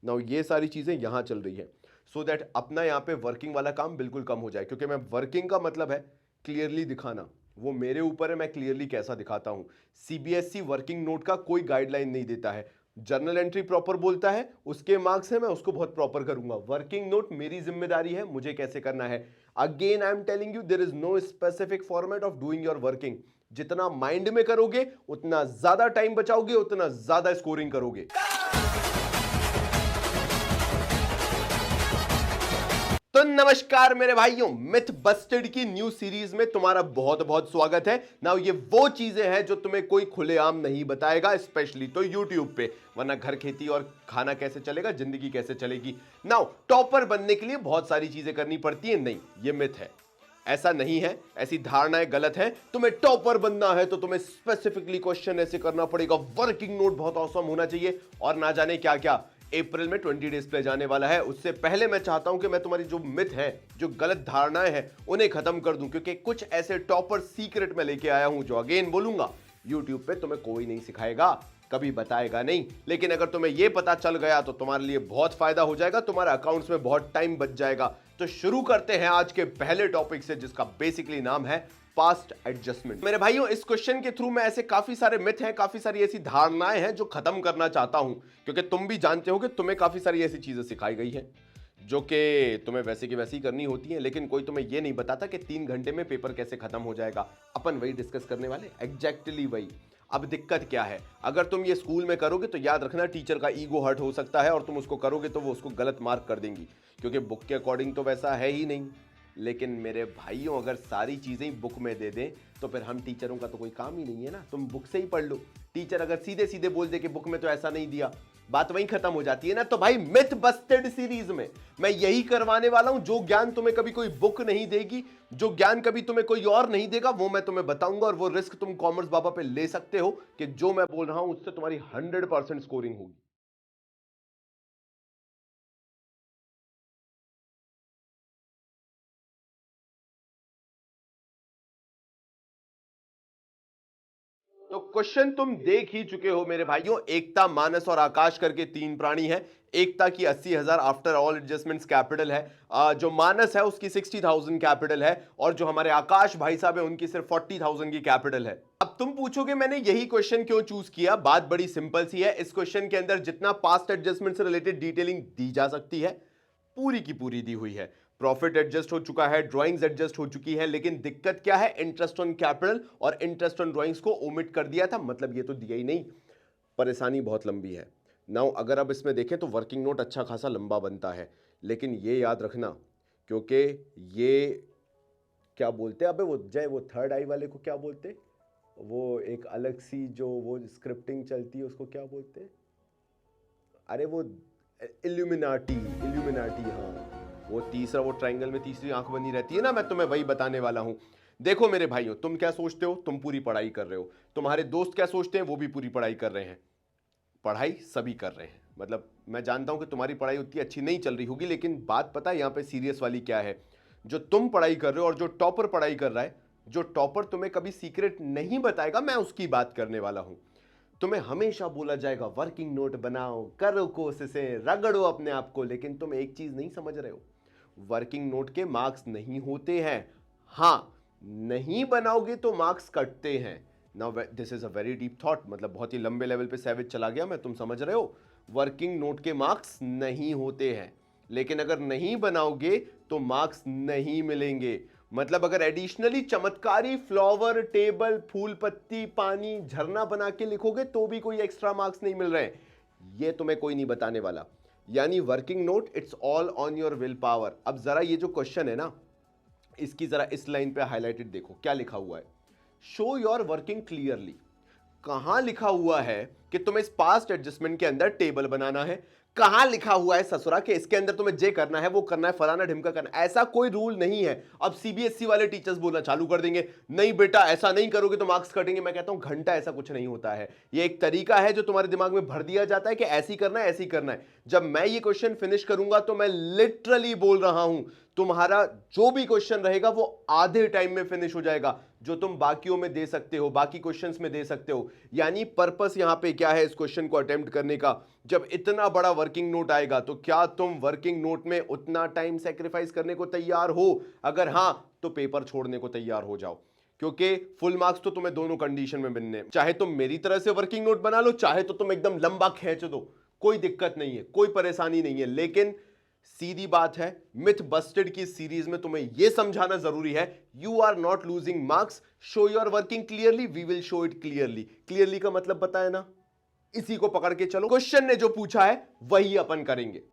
Now ये सारी चीजें यहां चल रही है सो दैट अपना यहाँ पे वर्किंग वाला काम बिल्कुल कम हो जाए, क्योंकि मैं वर्किंग का मतलब है क्लियरली दिखाना, वो मेरे ऊपर है मैं क्लियरली कैसा दिखाता हूं। सीबीएसई वर्किंग नोट का कोई गाइडलाइन नहीं देता है। जर्नल एंट्री प्रॉपर बोलता है, उसके मार्क्स है, मैं उसको बहुत प्रॉपर करूंगा। वर्किंग नोट मेरी जिम्मेदारी है, मुझे कैसे करना है। Again I am telling you, there is no specific format of doing your working. जितना माइंड में करोगे उतना ज्यादा टाइम बचाओगे, उतना ज्यादा स्कोरिंग करोगे। तो नमस्कार मेरे भाइयों, मिथ बस्टेड की न्यू सीरीज में तुम्हारा बहुत बहुत स्वागत है। नाउ ये वो चीजें हैं जो तुम्हें कोई खुलेआम नहीं बताएगा, स्पेशली तो यूट्यूब पे, वरना घर खेती और खाना कैसे चलेगा, जिंदगी कैसे चलेगी। नाउ टॉपर बनने के लिए बहुत सारी चीजें करनी पड़ती है, नहीं ये मिथ है, ऐसा नहीं है, ऐसी धारणाएं गलत है। तुम्हें टॉपर बनना है तो तुम्हें स्पेसिफिकली क्वेश्चन ऐसे करना पड़ेगा, वर्किंग नोट बहुत औसम होना चाहिए और ना जाने क्या क्या। अप्रैल में 20 डेज प्ले जाने वाला है, उससे पहले मैं चाहता हूं कि मैं तुम्हारी जो मिथ है, जो गलत धारणाएं हैं, उन्हें खत्म कर दूं, क्योंकि कुछ ऐसे टॉपर सीक्रेट में लेके आया हूं जो अगेन बोलूंगा यूट्यूब पे तुम्हें कोई नहीं सिखाएगा, कभी बताएगा नहीं। लेकिन अगर तुम्हें यह पता चल गया तो तुम्हारे लिए बहुत फायदा हो जाएगा, तुम्हारे अकाउंट्स में बहुत टाइम बच जाएगा। तो शुरू करते हैं आज के पहले टॉपिक से, जिसका बेसिकली नाम है पास्ट एडजस्टमेंट। मेरे भाइयों, इस क्वेश्चन के थ्रू मैं ऐसे काफी सारे मिथ हैं, काफी सारी ऐसी धारणाएं हैं जो खत्म करना चाहता हूं, क्योंकि तुम भी जानते हो कि तुम्हें काफी सारी ऐसी चीजें सिखाई गई हैं जो कि तुम्हें वैसे की वैसी करनी होती है, लेकिन कोई तुम्हें यह नहीं बताता कि 3 घंटे में पेपर कैसे खत्म हो जाएगा। अपन वही डिस्कस करने वाले, एग्जैक्टली वही। अब दिक्कत क्या है, अगर तुम ये स्कूल में करोगे तो याद रखना टीचर का ईगो हर्ट हो सकता है, और तुम उसको करोगे तो वो उसको गलत मार्क कर देंगी, क्योंकि बुक के अकॉर्डिंग तो वैसा है ही नहीं। लेकिन मेरे भाइयों, अगर सारी चीजें बुक में दे दें तो फिर हम टीचरों का तो कोई काम ही नहीं है ना, तुम बुक से ही पढ़ लो। टीचर अगर सीधे सीधे बोल दे कि बुक में तो ऐसा नहीं दिया, बात वहीं खत्म हो जाती है ना। तो भाई मिथ बस्टेड सीरीज में मैं यही करवाने वाला हूं, जो ज्ञान तुम्हें कभी कोई बुक नहीं देगी, जो ज्ञान कभी तुम्हें कोई और नहीं देगा, वो मैं तुम्हें बताऊंगा। और वो रिस्क तुम कॉमर्स बाबा पे ले सकते हो कि जो मैं बोल रहा हूं उससे तुम्हारी 100% स्कोरिंग होगी। तो क्वेश्चन तुम देख ही चुके हो मेरे भाइयों, एकता, मानस और आकाश करके 3 प्राणी हैं। एकता की 80,000 आफ्टर ऑल एडजस्टमेंट्स कैपिटल है, जो मानस है उसकी 60,000 कैपिटल है, और जो हमारे आकाश भाई साहब है उनकी सिर्फ 40,000 की कैपिटल है। अब तुम पूछोगे मैंने यही क्वेश्चन क्यों चूज किया, बात बड़ी सिंपल सी है। इस क्वेश्चन के अंदर जितना पास्ट एडजस्टमेंट से रिलेटेड डिटेलिंग दी जा सकती है पूरी की पूरी दी हुई है। प्रॉफिट एडजस्ट हो चुका है, ड्राइंग्स एडजस्ट हो चुकी है, लेकिन दिक्कत क्या है, इंटरेस्ट ऑन कैपिटल और इंटरेस्ट ऑन ड्राइंग्स को ओमिट कर दिया था, मतलब ये तो दिया ही नहीं। परेशानी बहुत लंबी है। नाउ अगर अब इसमें देखें तो वर्किंग नोट अच्छा खासा लंबा बनता है, लेकिन ये याद रखना, क्योंकि ये क्या बोलते हैं, अबे वो जय, वो थर्ड आई वाले को क्या बोलते, वो एक अलग सी जो वो स्क्रिप्टिंग चलती है उसको क्या बोलते हैं, अरे वो इल्यूमिनाटी, इल्यूमिनाटी, हाँ वो तीसरा, वो ट्रायंगल में तीसरी आंख बनी रहती है ना, मैं तुम्हें वही बताने वाला हूं। देखो मेरे भाइयों, तुम क्या सोचते हो, तुम पूरी पढ़ाई कर रहे हो, तुम्हारे दोस्त क्या सोचते हैं, वो भी पूरी पढ़ाई कर रहे हैं। पढ़ाई सभी कर रहे हैं, मतलब मैं जानता हूं कि तुम्हारी पढ़ाई उतनी अच्छी नहीं चल रही होगी, लेकिन बात पता है यहां पे सीरियस वाली क्या है। जो तुम पढ़ाई कर रहे हो और जो टॉपर पढ़ाई कर रहा है, जो टॉपर तुम्हें कभी सीक्रेट नहीं बताएगा, मैं उसकी बात करने वाला हूं। तुम्हें हमेशा बोला जाएगा वर्किंग नोट बनाओ, करो कोशिशें, रगड़ो अपने आप को, लेकिन तुम एक चीज नहीं समझ रहे हो, वर्किंग नोट के मार्क्स नहीं होते हैं। हां, नहीं बनाओगे तो मार्क्स कटते हैं। Now this is a very deep thought, मतलब बहुत ही लंबे लेवल पे सैविज चला गया मैं, तुम समझ रहे हो। वर्किंग नोट के मार्क्स नहीं होते हैं, लेकिन अगर नहीं बनाओगे तो मार्क्स नहीं मिलेंगे। मतलब अगर एडिशनली चमत्कारी फ्लावर, टेबल, फूल पत्ती, पानी, झरना बना के लिखोगे तो भी कोई एक्स्ट्रा मार्क्स नहीं मिल रहे, ये तुम्हें कोई नहीं बताने वाला। यानी working note it's all on your will power. अब जरा ये जो क्वेश्चन है ना, इसकी जरा इस लाइन पे हाईलाइटेड देखो क्या लिखा हुआ है, शो योर वर्किंग क्लियरली। कहां लिखा हुआ है कि तुम्हें इस पास्ट एडजस्टमेंट के अंदर टेबल बनाना है, कहां लिखा हुआ है ससुरा के इसके अंदर तुम्हें जे करना है, वो करना है, फलाना ढिमका करना है, ऐसा कोई रूल नहीं है। अब सीबीएसई वाले टीचर्स बोलना चालू कर देंगे, नहीं बेटा ऐसा नहीं करोगे तो मार्क्स कटेंगे। मैं कहता हूं घंटा ऐसा कुछ नहीं होता है, ये एक तरीका है जो तुम्हारे दिमाग में भर दिया जाता है कि ऐसी करना है, ऐसी करना है। जब मैं ये क्वेश्चन फिनिश करूंगा तो मैं लिटरली बोल रहा हूं, तुम्हारा जो भी क्वेश्चन रहेगा वो आधे टाइम में फिनिश हो जाएगा, जो तुम बाकियों में दे सकते हो, बाकी क्वेश्चंस में दे सकते हो। यानी पर्पस यहां पे क्या है इस क्वेश्चन को अटेम्प्ट करने का? जब इतना बड़ा वर्किंग नोट आएगा तो क्या तुम वर्किंग नोट में उतना टाइम सेक्रीफाइस करने को तैयार हो? अगर हां तो पेपर छोड़ने को तैयार हो जाओ, क्योंकि फुल मार्क्स तो तुम्हें दोनों कंडीशन में मिलने, चाहे तुम मेरी तरह से वर्किंग नोट बना लो, चाहे तो तुम एकदम लंबा खींच दो, कोई दिक्कत नहीं है, कोई परेशानी नहीं है। लेकिन सीधी बात है, मिथ बस्टेड की सीरीज में तुम्हें यह समझाना जरूरी है, you are not losing marks, show you are working clearly, we will show it clearly. Clearly का मतलब पता है ना, इसी को पकड़ के चलो, क्वेश्चन ने जो पूछा है वही अपन करेंगे।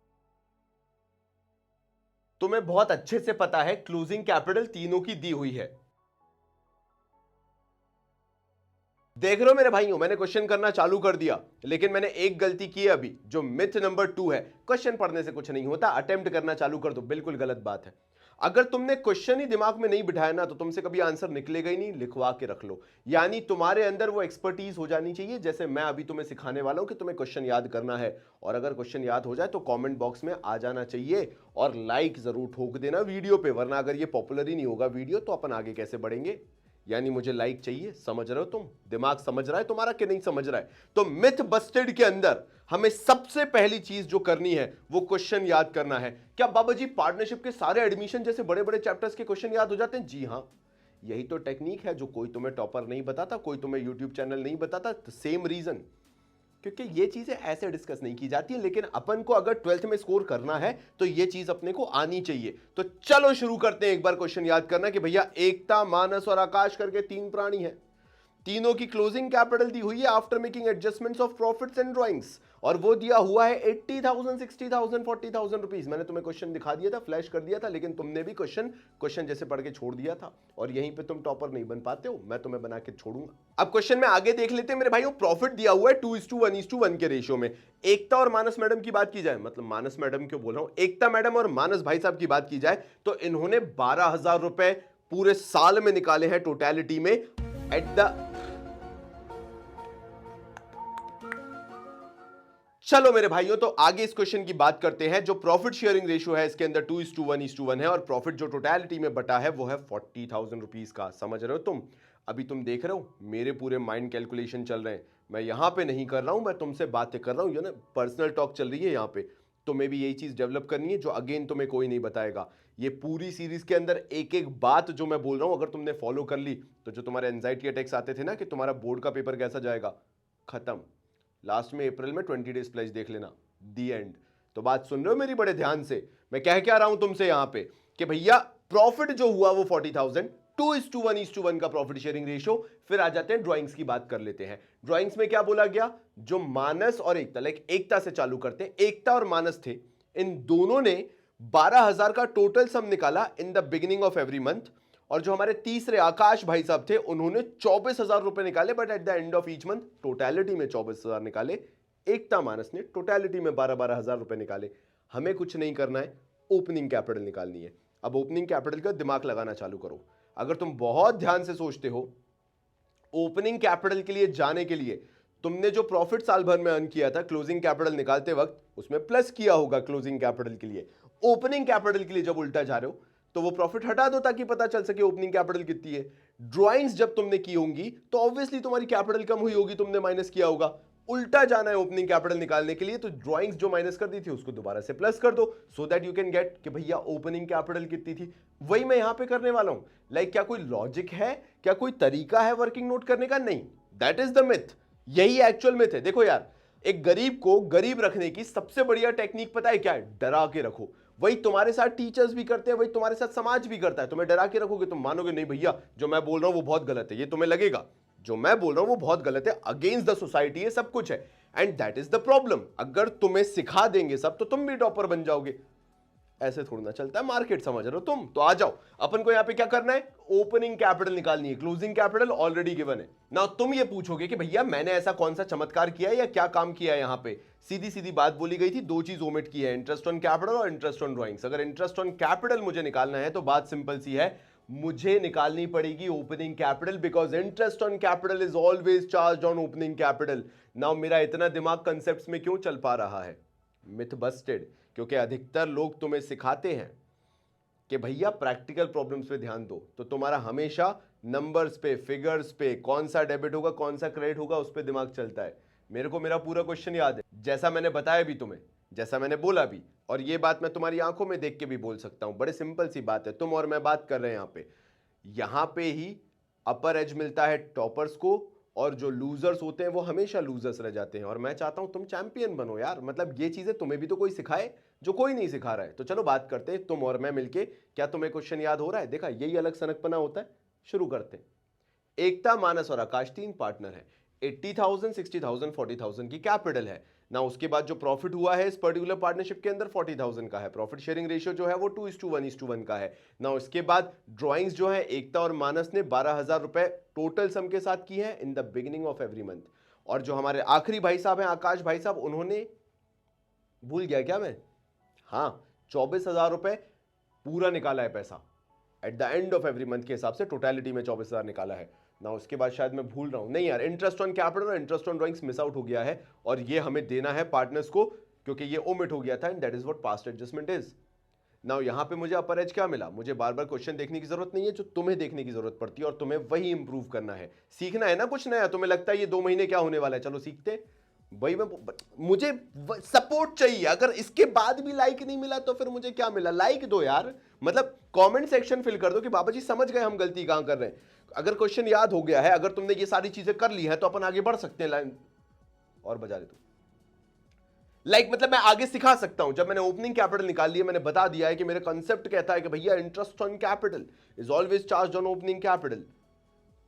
तुम्हें बहुत अच्छे से पता है क्लोजिंग कैपिटल तीनों की दी हुई है। देख रहे हो मेरे भाइयों, मैंने क्वेश्चन करना चालू कर दिया, लेकिन मैंने एक गलती की है अभी, जो मिथ नंबर 2 है, क्वेश्चन पढ़ने से कुछ नहीं होता, अटेम्प्ट करना चालू कर दो। बिल्कुल गलत बात है। अगर तुमने क्वेश्चन ही दिमाग में नहीं बिठाया ना, तो तुमसे कभी आंसर निकलेगा ही नहीं, लिखवा के रख लो। यानी तुम्हारे अंदर वो एक्सपर्टीज हो जानी चाहिए, जैसे मैं अभी तुम्हें सिखाने वाला हूं कि तुम्हें क्वेश्चन याद करना है, और अगर क्वेश्चन याद हो जाए तो कमेंट बॉक्स में आ जाना चाहिए, और लाइक जरूर ठोक देना वीडियो पे, वरना अगर ये पॉपुलर ही नहीं होगा वीडियो तो अपन आगे कैसे बढ़ेंगे। यानी मुझे लाइक चाहिए, समझ रहे हो तुम? दिमाग समझ रहा है तुम्हारा कि नहीं समझ रहा है? तो मिथ बस्टेड के अंदर हमें सबसे पहली चीज जो करनी है वो क्वेश्चन याद करना है। क्या बाबा जी पार्टनरशिप के सारे एडमिशन जैसे बड़े बड़े चैप्टर्स के क्वेश्चन याद हो जाते हैं? जी हां, यही तो टेक्निक है जो कोई तुम्हें टॉपर नहीं बताता, कोई तुम्हें यूट्यूब चैनल नहीं बताता। सेम रीजन, क्योंकि ये चीजें ऐसे डिस्कस नहीं की जाती है, लेकिन अपन को अगर 12th में स्कोर करना है तो ये चीज अपने को आनी चाहिए। तो चलो शुरू करते हैं। एक बार क्वेश्चन याद करना कि भैया एकता, मानस और आकाश करके 3 प्राणी हैं, तीनों की क्लोजिंग कैपिटल दी हुई है after making adjustments of profits and drawings, और वो दिया हुआ है 80,000, 60,000, 40,000 रुपीज। मैंने तुम्हें क्वेश्चन दिखा दिया था, फ्लैश कर दिया था, लेकिन तुमने भी क्वेश्चन जैसे पढ़ के छोड़ दिया था, और यहीं पे तुम टॉपर नहीं बन पाते हो, मैं तुम्हें बना के छोड़ूंगा। अब क्वेश्चन में आगे देख लेते हैं मेरे भाइयों। प्रॉफिट दिया हुआ है 2:1:1 के रेशियो में। एकता और मानस मैडम की बात की जाए, मतलब मानस मैडम क्यों बोल रहा हूं, एकता मैडम और मानस भाई साहब की बात की जाए, तो इन्होंने 12,000 रुपए पूरे साल में निकाले हैं टोटलिटी में। एट द चलो मेरे भाइयों, तो आगे इस क्वेश्चन की बात करते हैं। जो प्रॉफिट शेयरिंग रेशियो है इसके अंदर 2:1:1 है, और प्रॉफिट जो टोटलिटी में बटा है वो है 40,000 रुपीज का। समझ रहे हो तुम? अभी तुम देख रहे हो मेरे पूरे माइंड कैलकुलेशन चल रहे हैं, मैं यहां पे नहीं कर रहा हूं, मैं तुमसे बातें कर रहा हूं, ना पर्सनल टॉक चल रही है यहां पे। तुम्हें भी यही चीज डेवलप करनी है, जो अगेन तुम्हें कोई नहीं बताएगा। ये पूरी सीरीज के अंदर एक एक बात जो मैं बोल रहा हूं, अगर तुमने फॉलो कर ली, तो जो तुम्हारे एंजाइटी अटैक्स आते थे ना कि तुम्हारा बोर्ड का पेपर कैसा जाएगा, खत्म। लास्ट में अप्रैल में 20 डेज प्लेज देख लेना, दी एंड। तो बात सुन रहे हो मेरी बड़े ध्यान से? मैं कह क्या रहा हूं तुमसे यहां पे कि भैया प्रॉफिट जो हुआ वो 40,000, 2:1:1 का प्रॉफिट शेयरिंग रेशियो। फिर आ जाते हैं ड्राइंग्स की बात कर लेते हैं। ड्राइंग्स में क्या बोला गया, जो मानस और एकता, लाइक एकता से चालू करते हैं, एकता और मानस थे, इन दोनों ने 12,000 का टोटल सम निकाला in the beginning of every month, और जो हमारे तीसरे आकाश भाई साहब थे उन्होंने 24,000 रुपए निकाले, but at the end of each month totality में 24,000 निकाले। एकता मानस ने टोटलिटी में 12,000 रुपए निकाले। हमें कुछ नहीं करना है, ओपनिंग कैपिटल निकालनी है। अब ओपनिंग कैपिटल का दिमाग लगाना चालू करो। अगर तुम बहुत ध्यान से सोचते हो, ओपनिंग कैपिटल के लिए जाने के लिए तुमने जो प्रॉफिट साल भर में अर्न किया था क्लोजिंग कैपिटल निकालते वक्त, उसमें प्लस किया होगा क्लोजिंग कैपिटल के लिए। ओपनिंग कैपिटल के लिए जब उल्टा जा रहे हो तो वो प्रॉफिट हटा दो, ताकि पता चल सके ओपनिंग कैपिटल कितनी है। ड्राइंग्स जब तुमने की होंगी तो ऑब्वियसली तुम्हारी कैपिटल कम हुई होगी, तुमने माइनस किया होगा। उल्टा जाना है ओपनिंग कैपिटल निकालने के लिए, तो ड्राइंग्स जो माइनस कर दी थी उसको दोबारा से प्लस कर दो, so that you can get कि भैया ओपनिंग कैपिटल कितनी थी। वही मैं यहां पे करने वाला हूं। लाइक क्या कोई लॉजिक है, क्या कोई तरीका है वर्किंग नोट करने का? नहीं, दैट इज द मिथ। यही एक्चुअल मिथ है। देखो यार, एक गरीब को गरीब रखने की सबसे बढ़िया टेक्निक पता है क्या है? डरा के रखो। वही तुम्हारे साथ टीचर्स भी करते हैं, वही तुम्हारे साथ समाज भी करता है। तुम्हें डरा के रखोगे, तुम मानोगे नहीं भैया जो मैं बोल रहा हूं वो बहुत गलत है, ये तुम्हें लगेगा जो मैं बोल रहा हूं वो बहुत गलत है, अगेंस्ट द सोसाइटी है, सब कुछ है। And that is the problem. अगर तुम्हें सिखा देंगे सब तो तुम भी टॉपर बन जाओगे। ऐसे थोड़ा ना चलता है मार्केट, समझ रहे हो तुम? तो आ जाओ, अपन को यहां पे क्या करना है, ओपनिंग कैपिटल निकालनी है। क्लोजिंग कैपिटल ऑलरेडी गिवन है ना। तुम ये पूछोगे कि भैया मैंने ऐसा कौन सा चमत्कार किया है या क्या काम किया है? यहां पे सीधी सीधी बात बोली गई थी, दो चीज ओमिट की है, इंटरेस्ट ऑन कैपिटल और इंटरेस्ट ऑन ड्राइंग्स। अगर इंटरेस्ट ऑन कैपिटल मुझे निकालना है तो बात सिंपल सी है, मुझे निकालनी पड़ेगी opening capital, because interest on capital is always charge on opening capital. Now मेरा इतना दिमाग कंसेप्ट्स में क्यों चल पा रहा है? मिथ बस्टेड, क्योंकि अधिकतर लोग तुम्हें सिखाते हैं कि भैया प्रैक्टिकल प्रॉब्लम्स पे ध्यान दो, तो तुम्हारा हमेशा नंबर्स पे, फिगर्स पे, कौन सा डेबिट होगा कौन सा क्रेडिट होगा उस पे दिमाग चलता है। मेरे को मेरा पूरा क्वेश्चन याद है, जैसा मैंने बताया भी तुम्हें, जैसा मैंने बोला भी, और ये बात मैं तुम्हारी आंखों में देख के भी बोल सकता हूं। बड़े सिंपल सी बात है, तुम और मैं बात कर रहे हैं यहां पे ही अपर एज मिलता है टॉपर्स को, और जो लूजर्स होते हैं वो हमेशा लूजर्स रह जाते हैं। और मैं चाहता हूं तुम चैंपियन बनो यार, मतलब ये चीजें तुम्हें भी तो कोई सिखाए जो कोई नहीं सिखा रहा है। तो चलो बात करते हैं तुम और मैं मिलके। क्या तुम्हें क्वेश्चन याद हो रहा है? देखा, यही अलग सनकपना होता है। शुरू करते हैं। एकता, मानस और आकाश तीन पार्टनर हैं। 80,000, 60,000, 40,000 की कैपिटल है ना। उसके बाद जो प्रॉफिट हुआ है इस पर्टिकुलर पार्टनरशिप के अंदर 40,000 का है। प्रॉफिट शेयरिंग रेशियो जो है वो 2:1 का है ना। उसके बाद ड्रॉइंग्स जो है एकता और मानस ने 12,000 रुपए टोटल सम के साथ की है in the beginning of every month. और जो हमारे आखिरी भाई साहब हैं आकाश भाई साहब, उन्होंने, भूल गया क्या मैं, हाँ, 24,000 रुपए पूरा निकाला है पैसा at the end of every month के हिसाब से। टोटलिटी में 24,000 निकाला है ना। उसके बाद शायद मैं भूल रहा हूं, नहीं यार, इंटरेस्ट ऑन कैपिटल और interest on drawings miss out हो गया है, और ये हमें देना है पार्टनर्स को, क्योंकि ये ओमिट हो गया था। And that is what past adjustment is. Now यहां पे मुझे अपर एज क्या मिला? मुझे बार बार क्वेश्चन देखने की जरूरत नहीं है, जो तुम्हें देखने की जरूरत पड़ती है, और तुम्हें वही इंप्रूव करना है, सीखना है ना कुछ नया। तुम्हें लगता है ये 2 महीने क्या होने वाला है, चलो सीखते। भाई मैं, मुझे सपोर्ट चाहिए। अगर इसके बाद भी लाइक नहीं मिला तो फिर मुझे क्या मिला? लाइक दो यार, मतलब कमेंट सेक्शन फिल कर दो कि बाबा जी समझ गए हम गलती कहां कर रहे हैं। अगर क्वेश्चन याद हो गया है, अगर तुमने ये सारी चीजें कर ली है, तो अपन आगे बढ़ सकते हैं। लाइन और बजा दे तू, मतलब मैं आगे सिखा सकता हूं। जब मैंने ओपनिंग कैपिटल निकाल लिया, मैंने बता दिया है कि मेरा कंसेप्ट कहता है कि भैया interest on capital is always charge on opening capital,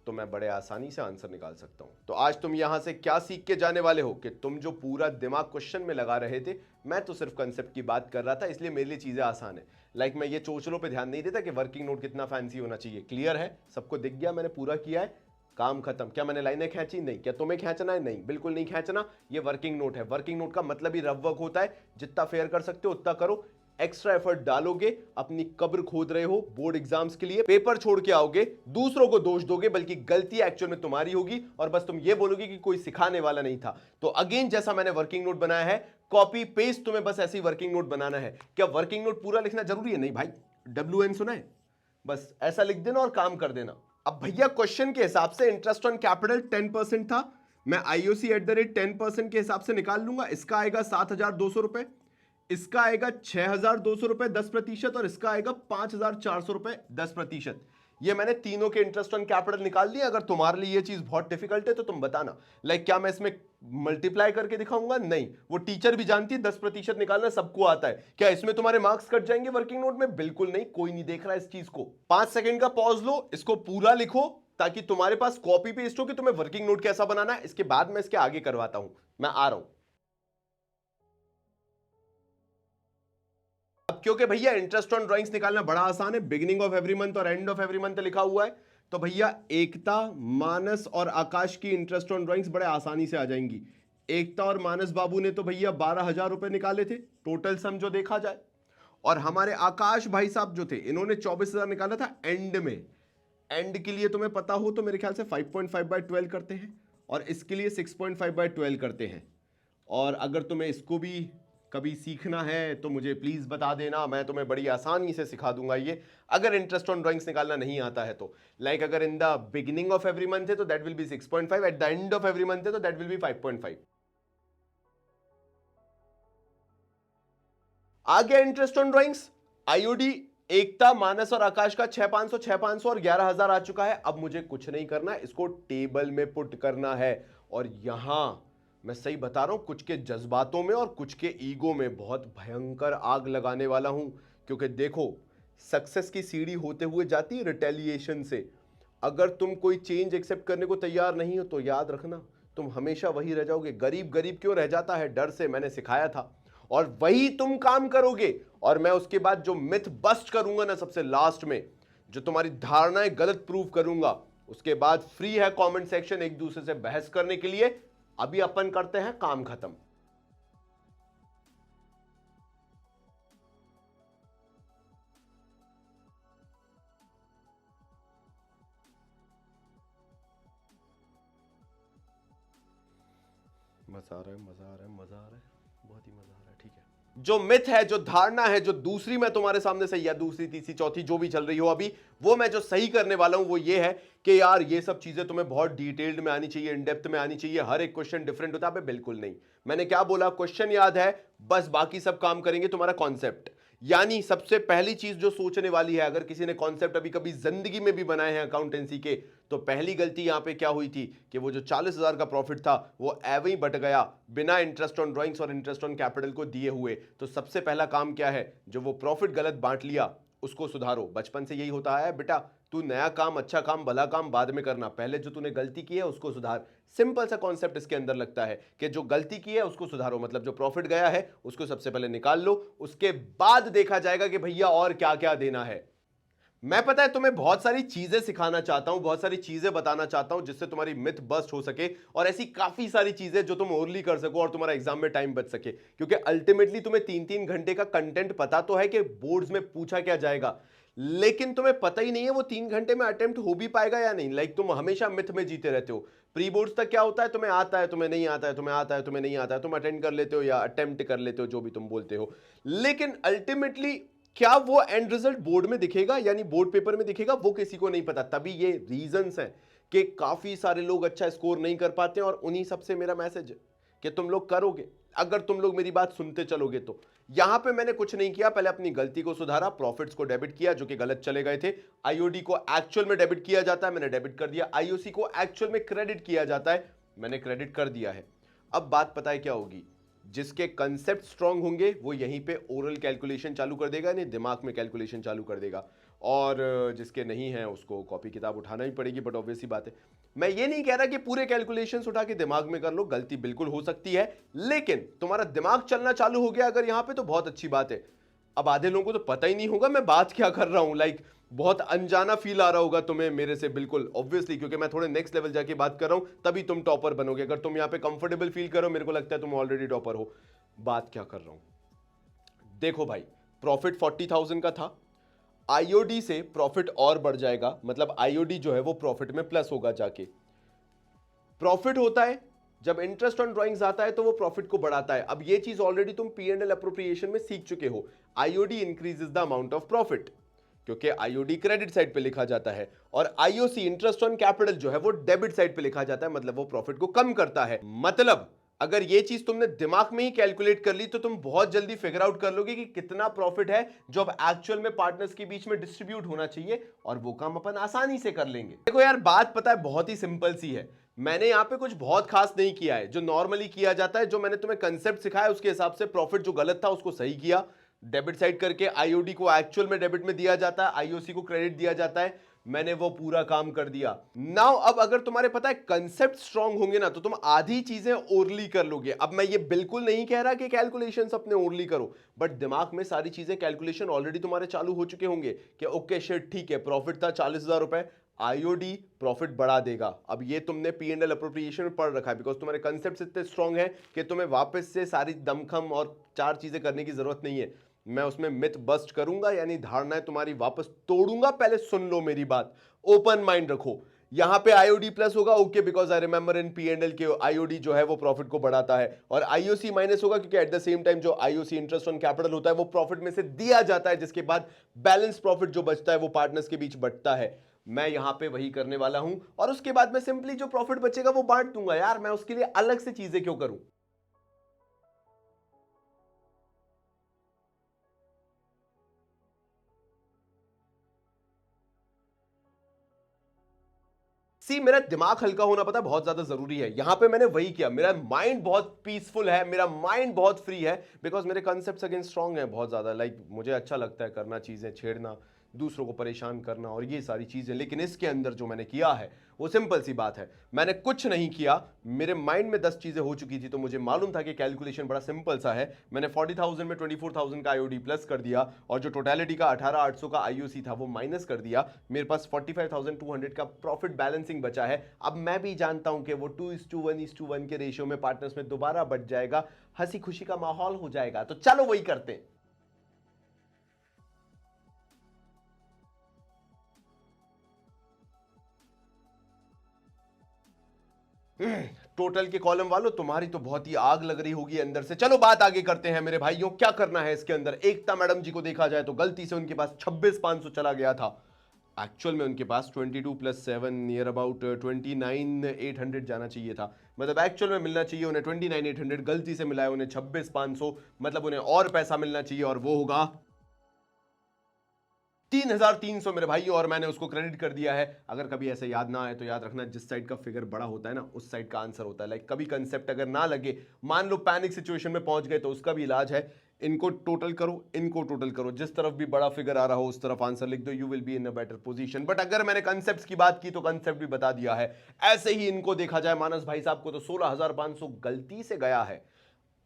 तो मैं बड़े आसानी से आंसर निकाल सकता हूं। तो आज तुम यहां से क्या सीख के जाने वाले हो कि तुम जो पूरा दिमाग क्वेश्चन में लगा रहे थे, मैं तो सिर्फ कंसेप्ट की बात कर रहा था, इसलिए मेरे लिए चीजें आसान है। मैं ये चोचलों पे ध्यान नहीं देता कि वर्किंग नोट कितना फैंसी होना चाहिए। क्लियर है, सबको दिख गया, मैंने पूरा किया है, काम खत्म। क्या मैंने लाइनें खींची? नहीं। क्या तुम्हें खींचना है? नहीं, बिल्कुल नहीं खींचना। ये वर्किंग नोट है। वर्किंग नोट का मतलब ही रफ वर्क होता है, जितना फेयर कर सकते हो उतना करो। एक्स्ट्रा एफर्ट डालोगे, अपनी कब्र खोद रहे हो बोर्ड एग्जाम्स के लिए, पेपर छोड़ के आओगे, दूसरों को दोष दोगे, बल्कि गलती एक्चुअल में तुम्हारी होगी, और बस तुम ये बोलोगे कि कोई सिखाने वाला नहीं था। तो अगेन, जैसा मैंने वर्किंग नोट बनाया है, कॉपी पेस्ट तुम्हें बस ऐसी वर्किंग नोट बनाना है। क्या वर्किंग नोट पूरा लिखना जरूरी है? नहीं भाई, WN सुना है, बस ऐसा लिख देना और काम कर देना। अब भैया क्वेश्चन के हिसाब से इंटरेस्ट ऑन कैपिटल 10% था, मैं IOC एट द रेट 10% के हिसाब से निकाल लूंगा। इसका आएगा 7,200 रुपए, इसका आएगा 6,200 रुपए 10%, और इसका आएगा 5,400 रुपए 10%। ये मैंने तीनों के इंटरेस्ट ऑन कैपिटल निकाल लिए। अगर तुम्हारे लिए ये चीज बहुत डिफिकल्ट है तो तुम बताना। क्या मैं इसमें मल्टीप्लाई करके दिखाऊंगा? नहीं, वो टीचर भी जानती है 10% निकालना सबको आता है। क्या इसमें तुम्हारे मार्क्स कट जाएंगे वर्किंग नोट में? बिल्कुल नहीं, कोई नहीं देख रहा इस चीज को। 5 सेकंड का पॉज लो, इसको पूरा लिखो, ताकि तुम्हारे पास कॉपी पेस्ट हो कि तुम्हें वर्किंग नोट कैसा बनाना है। इसके बाद मैं इसके आगे करवाता हूं, मैं आ रहा हूं। अब क्योंकि भैया इंटरेस्ट ऑन ड्राइंग्स निकालना बड़ा आसान है, बिगिनिंग ऑफ एवरी मंथ और एंड ऑफ एवरी मंथ लिखा हुआ है, तो भैया एकता, मानस और आकाश की इंटरेस्ट ऑन ड्राइंग्स बड़े आसानी से आ जाएंगी। एकता और मानस बाबू ने तो भैया 12,000 रुपए निकाले थे टोटल सम जो देखा जाए, और हमारे आकाश भाई साहब जो थे इन्होंने 24,000 निकाला था एंड में। एंड के लिए तुम्हें पता हो तो मेरे ख्याल से 5.5/12 करते हैं, और इसके लिए 6.5/12 करते हैं। और अगर तुम्हें इसको भी कभी सीखना है तो मुझे प्लीज बता देना, मैं तुम्हें बड़ी आसानी से सिखा दूंगा ये, अगर इंटरेस्ट ऑन ड्राइंग्स निकालना नहीं आता है तो। अगर in the beginning of every month है तो that will be 6.5, at the end of every month है तो दैट विल बी 5.5। आ गया इंटरेस्ट ऑन ड्राइंग्स। आईओडी एकता, मानस और आकाश का 6,500, 6,500 और 11,000 आ चुका है। अब मुझे कुछ नहीं करना, इसको टेबल में पुट करना है। और यहां मैं सही बता रहा हूं, कुछ के जज्बातों में और कुछ के ईगो में बहुत भयंकर आग लगाने वाला हूं। क्योंकि देखो, सक्सेस की सीढ़ी होते हुए जाती है रिटेलिएशन से। अगर तुम कोई चेंज एक्सेप्ट करने को तैयार नहीं हो तो याद रखना, तुम हमेशा वही रह जाओगे। गरीब गरीब क्यों रह जाता है? डर से, मैंने सिखाया था। और वही तुम काम करोगे, और मैं उसके बाद जो मिथ बस्ट करूंगा ना सबसे लास्ट में, जो तुम्हारी धारणाएं गलत प्रूव करूंगा, उसके बाद फ्री है कमेंट सेक्शन एक दूसरे से बहस करने के लिए। अभी अपन करते हैं काम खत्म। मजा आ रहा है, मजा आ रहा है, मजा आ रहा है, बहुत ही मजा आ रहा है। ठीक है। जो मिथ है, जो धारणा है, जो दूसरी मैं तुम्हारे सामने सही, या दूसरी तीसरी चौथी जो भी चल रही हो अभी, वो मैं जो सही करने वाला हूं वो ये है कि यार ये सब चीजें तुम्हें बहुत डिटेल्ड में आनी चाहिए, इन डेप्थ में आनी चाहिए, हर एक क्वेश्चन डिफरेंट होता है। बिल्कुल नहीं। मैंने क्या बोला, क्वेश्चन याद है, बस बाकी सब काम करेंगे तुम्हारा कॉन्सेप्ट। यानी सबसे पहली चीज जो सोचने वाली है, अगर किसी ने कॉन्सेप्ट अभी कभी जिंदगी में भी बनाए हैं अकाउंटेंसी के, तो पहली गलती यहां पे क्या हुई थी कि वो जो 40,000 का प्रॉफिट था वो एवं ही बट गया बिना इंटरेस्ट ऑन ड्राइंग्स और इंटरेस्ट ऑन कैपिटल को दिए हुए। तो सबसे पहला काम क्या है, जो वो प्रॉफिट गलत बांट लिया उसको सुधारो। बचपन से यही होता है बेटा, तू नया काम, अच्छा काम, भला काम बाद में करना, पहले जो तूने गलती की है उसको सुधार। सिंपल सा कॉन्सेप्ट इसके अंदर लगता है कि जो गलती की है उसको सुधारो, मतलब जो प्रॉफिट गया है उसको सबसे पहले निकाल लो, उसके बाद देखा जाएगा कि भैया और क्या क्या देना है। मैं पता है तुम्हें बहुत सारी चीजें सिखाना चाहता हूं, बहुत सारी चीजें बताना चाहता हूं जिससे तुम्हारी मिथ बस्ट हो सके, और ऐसी काफी सारी चीजें जो तुम ओरली कर सको और तुम्हारा एग्जाम में टाइम बच सके। क्योंकि अल्टीमेटली तुम्हें 3-3 घंटे का कंटेंट पता तो है कि बोर्ड्स में पूछा क्या जाएगा, लेकिन तुम्हें पता ही नहीं है वो 3 घंटे में अटेम्प्ट हो भी पाएगा या नहीं। लाइक तुम हमेशा मिथ में जीते रहते हो। प्री बोर्ड्स तक क्या होता है, तुम्हें आता है, तुम्हें नहीं आता है, तुम्हें आता है, तुम्हें नहीं आता है, तुम अटेंड कर लेते हो या अटेम्प्ट कर लेते हो, जो भी तुम बोलते हो। लेकिन अल्टीमेटली क्या वो एंड रिजल्ट बोर्ड में दिखेगा, यानी बोर्ड पेपर में दिखेगा, वो किसी को नहीं पता। तभी ये रीजंस हैं कि काफी सारे लोग अच्छा स्कोर नहीं कर पाते हैं, और उन्हीं सबसे मेरा मैसेज है कि तुम लोग करोगे अगर तुम लोग मेरी बात सुनते चलोगे तो। यहां पे मैंने कुछ नहीं किया, पहले अपनी गलती को सुधारा, प्रॉफिट्स को डेबिट किया जो कि गलत चले गए थे। आईओडी को एक्चुअल में डेबिट किया जाता है, मैंने डेबिट कर दिया। आईओसी को एक्चुअल में क्रेडिट किया जाता है, मैंने क्रेडिट कर दिया है। अब बात पता है क्या होगी, जिसके कंसेप्ट स्ट्रांग होंगे वो यहीं पे ओरल कैलकुलेशन चालू कर देगा, नहीं दिमाग में कैलकुलेशन चालू कर देगा, और जिसके नहीं है उसको कॉपी किताब उठाना ही पड़ेगी। बट ऑब्वियस सी बात है, मैं ये नहीं कह रहा कि पूरे कैलकुलेशंस उठा के दिमाग में कर लो, गलती बिल्कुल हो सकती है, लेकिन तुम्हारा दिमाग चलना चालू हो गया अगर यहां पे तो बहुत अच्छी बात है। अब आधे लोगों को तो पता ही नहीं होगा मैं बात क्या कर रहा हूं, लाइक बहुत अनजाना फील आ रहा होगा तुम्हें मेरे से, बिल्कुल ऑब्वियसली, क्योंकि मैं थोड़े नेक्स्ट लेवल जाके बात कर रहा हूं, तभी तुम टॉपर बनोगे। अगर तुम यहां पे कंफर्टेबल फील करो, मेरे को लगता है तुम ऑलरेडी टॉपर हो। बात क्या कर रहा हूं, देखो भाई, प्रॉफिट 40,000 का था, आईओडी से प्रॉफिट और बढ़ जाएगा, मतलब आईओडी जो है वो प्रॉफिट में प्लस होगा जाके। प्रॉफिट होता है जब इंटरेस्ट ऑन ड्राइंग्स आता है तो वो प्रॉफिट को बढ़ाता है। अब ये चीज ऑलरेडी तुम पी एंड एल अप्रोप्रिएशन में सीख चुके हो। IOD increases the amount of profit, क्योंकि आईओडी क्रेडिट साइड पे लिखा जाता है, और आईओसी इंटरेस्ट ऑन कैपिटल जो है वो डेबिट साइड पे लिखा जाता है, मतलब वो प्रॉफिट को कम करता है। मतलब अगर ये चीज तुमने दिमाग में ही कैलकुलेट कर ली तो तुम बहुत जल्दी फिगर आउट कर लोगे कि कितना प्रॉफिट है जो अब एक्चुअल में पार्टनर्स के बीच में डिस्ट्रीब्यूट होना चाहिए, और वो काम अपन आसानी से कर लेंगे। देखो यार, बात पता है बहुत ही सिंपल सी है, मैंने यहां पे कुछ बहुत खास नहीं किया है, जो नॉर्मली किया जाता है, जो मैंने तुम्हें कंसेप्ट सिखाया उसके हिसाब से प्रॉफिट जो गलत था उसको सही किया, डेबिट साइड करके आईओडी को एक्चुअल में डेबिट में दिया जाता है, आईओसी को क्रेडिट दिया जाता है, मैंने वो पूरा काम कर दिया। नाउ अब अगर तुम्हारे पता है कंसेप्ट स्ट्रांग होंगे ना तो तुम आधी चीजें ओरली कर लोगे। अब मैं ये बिल्कुल नहीं कह रहा कि कैलकुलेशंस अपने ओरली करो, बट दिमाग में सारी चीजें कैलकुलेशन ऑलरेडी तुम्हारे चालू हो चुके होंगे कि ओके शिट ठीक है, प्रॉफिट था 40,000 रुपए, आईओडी प्रॉफिट बढ़ा देगा। अब ये तुमने पी एंड एल अप्रोप्रिएशन में पढ़ रखा है, बिकॉज तुम्हारे कंसेप्ट इतने स्ट्रांग है कि तुम्हें वापस से सारी दमखम और चार चीजें करने की जरूरत नहीं है। मैं उसमें मिथ बस्ट करूंगा, यानी धारणाएं तुम्हारी वापस तोड़ूंगा। पहले सुन लो मेरी बात, ओपन माइंड रखो। यहां पे आईओडी प्लस होगा, okay, because I remember in P and L के आईओडी जो है वो प्रॉफिट को बढ़ाता है, और आईओसी माइनस होगा क्योंकि एट द सेम टाइम जो आईओसी इंटरेस्ट ऑन कैपिटल होता है वो प्रॉफिट में से दिया जाता है, जिसके बाद बैलेंस प्रॉफिट जो बचता है वो पार्टनर्स के बीच बंटता है। मैं यहां पे वही करने वाला हूं, और उसके बाद मैं सिंपली जो प्रॉफिट बचेगा वो बांट दूंगा। यार मैं उसके लिए अलग से चीजें क्यों करूं। सी, मेरा दिमाग हल्का होना पता बहुत ज्यादा जरूरी है, यहां पे मैंने वही किया। मेरा माइंड बहुत पीसफुल है, मेरा माइंड बहुत फ्री है, बिकॉज मेरे कंसेप्ट अगेन स्ट्रांग है बहुत ज्यादा। लाइक मुझे अच्छा लगता है करना, चीजें छेड़ना, दूसरों को परेशान करना और ये सारी चीजें। लेकिन इसके अंदर जो मैंने किया है वो सिंपल सी बात है, मैंने कुछ नहीं किया। मेरे माइंड में 10 चीजें हो चुकी थी, तो मुझे मालूम था कि कैलकुलेशन बड़ा सिंपल सा है। मैंने 40,000 में 24,000 का आईओडी प्लस कर दिया, और जो टोटलिटी का 18,800 का आईओसी था वो माइनस कर दिया। मेरे पास 45,200 का प्रॉफिट बैलेंसिंग बचा है। अब मैं भी जानता हूं कि वो 2:1:1 के रेशियो में पार्टनर्स में दोबारा बढ़ जाएगा, हंसी खुशी का माहौल हो जाएगा। तो चलो वही करते हैं। टोटल के कॉलम वालों, तुम्हारी तो बहुत ही आग लग रही होगी अंदर से। चलो बात आगे करते हैं मेरे भाइयों, क्या करना है इसके अंदर। एकता मैडम जी को देखा जाए तो गलती से उनके पास 26,500 चला गया था। एक्चुअल में उनके पास 22 + 7 नियर अबाउट 29,800 जाना चाहिए था। मतलब एक्चुअल में मिलना चाहिए उन्हें 29,800, गलती से मिला है उन्हें 26,500। मतलब उन्हें और पैसा मिलना चाहिए और वो होगा 3,300 मेरे भाई, और मैंने उसको क्रेडिट कर दिया है। अगर कभी ऐसे याद ना आए तो याद रखना, जिस साइड का फिगर बड़ा होता है ना उस साइड का आंसर होता है। लाइक कभी कंसेप्ट अगर ना लगे, मान लो पैनिक सिचुएशन में पहुंच गए, तो उसका भी इलाज है, इनको टोटल करो, इनको टोटल करो, जिस तरफ भी बड़ा फिगर आ रहा हो उस तरफ आंसर लिख दो, you will be in a better position. But अगर मैंने कंसेप्ट की बात की तो कंसेप्ट भी बता दिया है। ऐसे ही इनको देखा जाए, मानस भाई साहब को तो 16,500 गलती से गया है।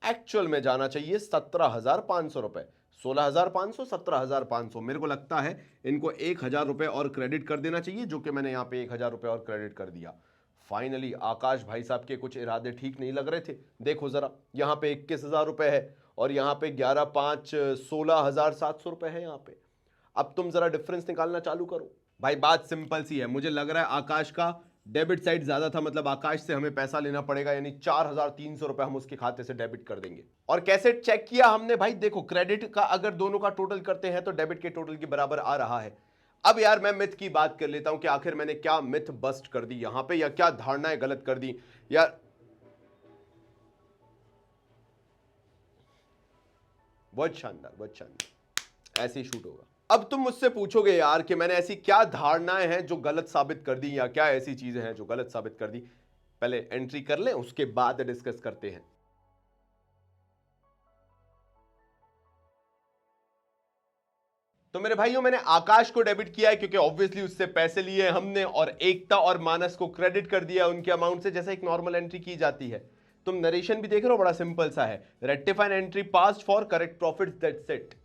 एक्चुअल में जाना चाहिए 17,500 रुपए। 16,500, 17,500। मेरे को लगता है इनको 1,000 रुपए और क्रेडिट कर देना चाहिए, जो कि मैंने यहां पे 1,000 रुपए और क्रेडिट कर दिया। फाइनली आकाश भाई साहब के कुछ इरादे ठीक नहीं लग रहे थे। देखो जरा, यहां पे 21,000 रुपए है और यहां पे 11 5 16,700 रुपए है यहां पे। अब तुम जरा डिफरेंस निकालना चालू करो। भाई बात सिंपल सी है, मुझे लग रहा है आकाश का डेबिट साइड ज्यादा था, मतलब आकाश से हमें पैसा लेना पड़ेगा, यानी 4,300 रुपए हम उसके खाते से डेबिट कर देंगे। और कैसे चेक किया हमने भाई, देखो क्रेडिट का अगर दोनों का टोटल करते हैं तो डेबिट के टोटल के बराबर आ रहा है। अब यार मैं मिथ की बात कर लेता हूं कि आखिर मैंने क्या मिथ बस्ट कर दी यहां पे, या क्या धारणाएं गलत कर दी यार। बहुत शानदार, बहुत शानदार, ऐसे ही शूट होगा। अब तुम मुझसे पूछोगे यार कि मैंने ऐसी क्या धारणाएं हैं जो गलत साबित कर दी, या क्या ऐसी चीजें हैं जो गलत साबित कर दी। पहले एंट्री कर लें, उसके बाद डिस्कस करते हैं। तो मेरे भाइयों, मैंने आकाश को डेबिट किया है क्योंकि ऑब्वियसली उससे पैसे लिए हमने, और एकता और मानस को क्रेडिट कर दिया उनके अमाउंट से, जैसे एक नॉर्मल एंट्री की जाती है। तुम नरेशन भी देख रहे हो, बड़ा सिंपल सा है, rectified entry passed for correct profits, that's it.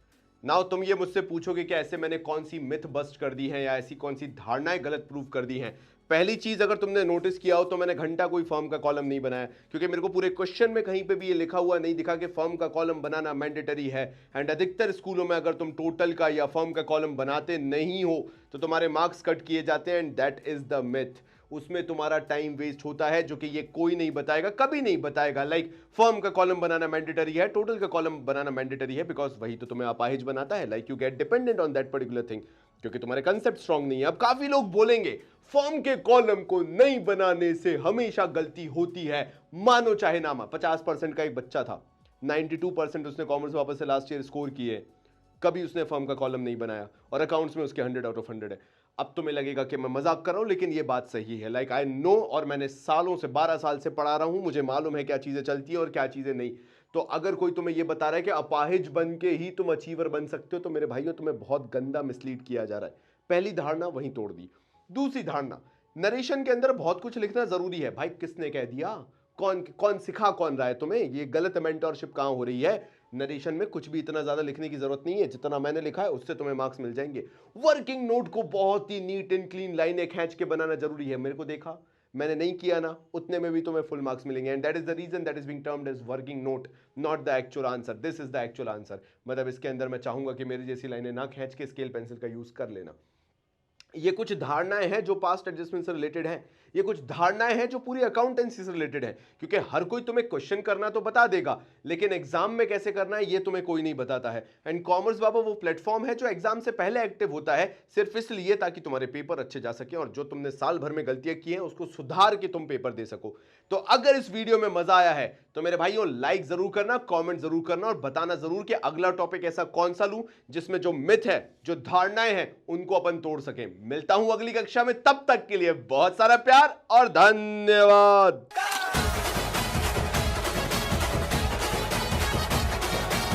Now तुम ये मुझसे पूछोगे कि ऐसे मैंने कौन सी मिथ बस्ट कर दी है या ऐसी कौन सी धारणाएं गलत प्रूव कर दी हैं। पहली चीज, अगर तुमने नोटिस किया हो तो मैंने घंटा कोई फर्म का कॉलम नहीं बनाया, क्योंकि मेरे को पूरे क्वेश्चन में कहीं पे भी ये लिखा हुआ नहीं दिखा कि फर्म का कॉलम बनाना मैंडेटरी है। एंड अधिकतर स्कूलों में अगर तुम टोटल का या फर्म का कॉलम बनाते नहीं हो तो तुम्हारे मार्क्स कट किए जाते हैं, and that is the myth. उसमें तुम्हारा टाइम वेस्ट होता है, जो कि ये कोई नहीं बताएगा, कभी नहीं बताएगा। लाइक फर्म का कॉलम बनाना मैंडेटरी है, टोटल का कॉलम बनाना मैंडेटरी है, बिकॉज वही तो तुम्हें अपाहिज बनाता है। Like you get dependent on that particular thing, क्योंकि तुम्हारे कंसेप्ट स्ट्रांग नहीं है। अब काफी लोग बोलेंगे फॉर्म के कॉलम को नहीं बनाने से हमेशा गलती होती है, मानो चाहे ना मान। 50% का एक बच्चा था, 92% उसने कॉमर्स वापस से लास्ट ईयर स्कोर किए, कभी उसने फर्म का कॉलम नहीं बनाया, और अकाउंट्स में उसके 100 आउट ऑफ 100 है। अब तुम्हें लगेगा कि मैं मजाक कर रहा हूं, लेकिन ये बात सही है। लाइक आई नो, और मैंने सालों से 12 साल से पढ़ा रहा हूं, मुझे मालूम है क्या चीजें चलती है और क्या चीजें नहीं। तो अगर कोई तुम्हें ये बता रहा है कि अपाहिज बन के ही तुम अचीवर बन सकते हो, तो मेरे भाइयों तुम्हें बहुत गंदा मिसलीड किया जा रहा है। पहली धारणा वहीं तोड़ दी। दूसरी धारणा, नरेशन के अंदर बहुत कुछ लिखना जरूरी है। भाई किसने कह दिया? कौन कौन सिखा कौन रहा है तुम्हें? ये गलत मेंटरशिप कहां हो रही है? नरेशन में कुछ भी इतना ज्यादा लिखने की जरूरत नहीं है, जितना मैंने लिखा है उससे तुम्हें मार्क्स मिल जाएंगे। वर्किंग नोट को बहुत ही नीट एंड क्लीन लाइनें खींच के बनाना जरूरी है। मेरे को देखा, मैंने नहीं किया ना, उतने में भी तुम्हें फुल मार्क्स मिलेंगे, and that is the reason that is being termed as working note, not the actual answer. This is the actual answer. मतलब इसके अंदर मैं चाहूंगा कि मेरी जैसी लाइनें ना खींच के स्केल पेंसिल का यूज कर लेना। ये कुछ धारणाएं हैं जो पास्ट एडजस्टमेंट से रिलेटेड हैं, ये कुछ धारणाएं हैं जो पूरी अकाउंटेंसी से रिलेटेड है, क्योंकि हर कोई तुम्हें क्वेश्चन करना तो बता देगा, लेकिन एग्जाम में कैसे करना है ये तुम्हें कोई नहीं बताता है। एंड कॉमर्स बाबा वो प्लेटफॉर्म है जो एग्जाम से पहले एक्टिव होता है, सिर्फ इसलिए ताकि तुम्हारे पेपर अच्छे जा सके और जो तुमने साल भर में गलतियां की हैं उसको सुधार के तुम पेपर दे सको। तो अगर इस वीडियो में मजा आया है तो मेरे भाइयों लाइक जरूर करना, कमेंट जरूर करना, और बताना जरूर कि अगला टॉपिक ऐसा कौन सा लूं जिसमें जो मिथ है, जो धारणाएं हैं, उनको अपन तोड़ सकें। मिलता हूं अगली कक्षा में, तब तक के लिए बहुत सारा प्यार और धन्यवाद।